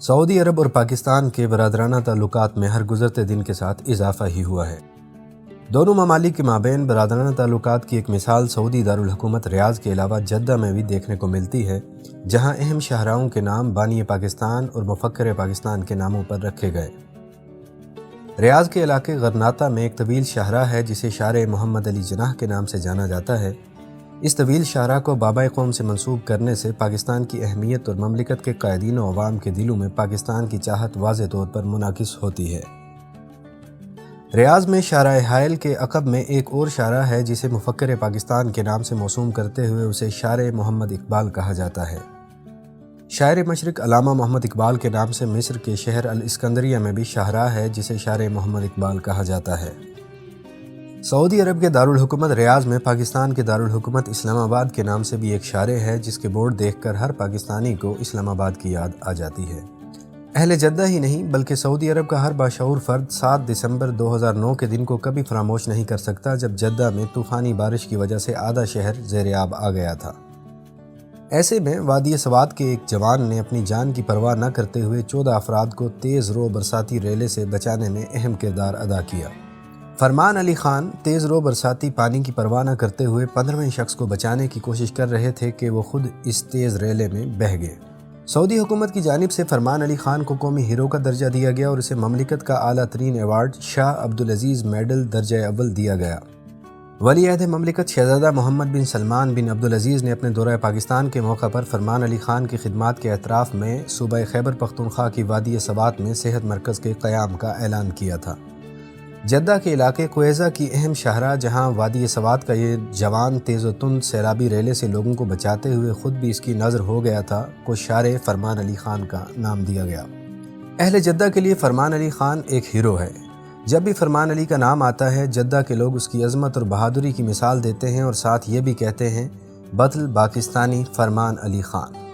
سعودی عرب اور پاکستان کے برادرانہ تعلقات میں ہر گزرتے دن کے ساتھ اضافہ ہی ہوا ہے۔ دونوں ممالک کے مابین برادرانہ تعلقات کی ایک مثال سعودی دارالحکومت ریاض کے علاوہ جدہ میں بھی دیکھنے کو ملتی ہے، جہاں اہم شاہراہوں کے نام بانی پاکستان اور مفکر پاکستان کے ناموں پر رکھے گئے۔ ریاض کے علاقے غرناطہ میں ایک طویل شاہراہ ہے جسے شارع محمد علی جناح کے نام سے جانا جاتا ہے۔ اس طویل شاہراہ کو بابائے قوم سے منسوب کرنے سے پاکستان کی اہمیت اور مملکت کے قائدین و عوام کے دلوں میں پاکستان کی چاہت واضح طور پر منعکس ہوتی ہے۔ ریاض میں شارع حائل کے عقب میں ایک اور شارع ہے جسے مفکر پاکستان کے نام سے موسوم کرتے ہوئے اسے شارع محمد اقبال کہا جاتا ہے۔ شاعر مشرق علامہ محمد اقبال کے نام سے مصر کے شہر الاسکندریہ میں بھی شاہراہ ہے جسے شارع محمد اقبال کہا جاتا ہے۔ سعودی عرب کے دارالحکومت ریاض میں پاکستان کے دارالحکومت اسلام آباد کے نام سے بھی ایک شارع ہے جس کے بورڈ دیکھ کر ہر پاکستانی کو اسلام آباد کی یاد آ جاتی ہے۔ اہل جدہ ہی نہیں بلکہ سعودی عرب کا ہر باشعور فرد 7 دسمبر 2009 کے دن کو کبھی فراموش نہیں کر سکتا جب جدہ میں طوفانی بارش کی وجہ سے آدھا شہر زیر آب آ گیا تھا۔ ایسے میں وادی سوات کے ایک جوان نے اپنی جان کی پرواہ نہ کرتے ہوئے 14 افراد کو تیز رو برساتی ریلے سے بچانے میں اہم کردار ادا کیا۔ فرمان علی خان تیز رو برساتی پانی کی پرواہ نہ کرتے ہوئے 15ویں شخص کو بچانے کی کوشش کر رہے تھے کہ وہ خود اس تیز ریلے میں بہہ گئے۔ سعودی حکومت کی جانب سے فرمان علی خان کو قومی ہیرو کا درجہ دیا گیا اور اسے مملکت کا اعلیٰ ترین ایوارڈ شاہ عبدالعزیز میڈل درجہ اول دیا گیا۔ ولی عہد مملکت شہزادہ محمد بن سلمان بن عبدالعزیز نے اپنے دورہ پاکستان کے موقع پر فرمان علی خان کی خدمات کے اعتراف میں صوبہ خیبر پختونخوا کی وادی سوات میں صحت مرکز کے قیام کا اعلان کیا تھا۔ جدہ کے علاقے قویزہ کی اہم شاہراہ جہاں وادی سوات کا یہ جوان تیز و تند سیلابی ریلے سے لوگوں کو بچاتے ہوئے خود بھی اس کی نظر ہو گیا تھا کو شارع فرمان علی خان کا نام دیا گیا۔ اہل جدہ کے لیے فرمان علی خان ایک ہیرو ہے۔ جب بھی فرمان علی کا نام آتا ہے جدہ کے لوگ اس کی عظمت اور بہادری کی مثال دیتے ہیں اور ساتھ یہ بھی کہتے ہیں بطل پاکستانی فرمان علی خان۔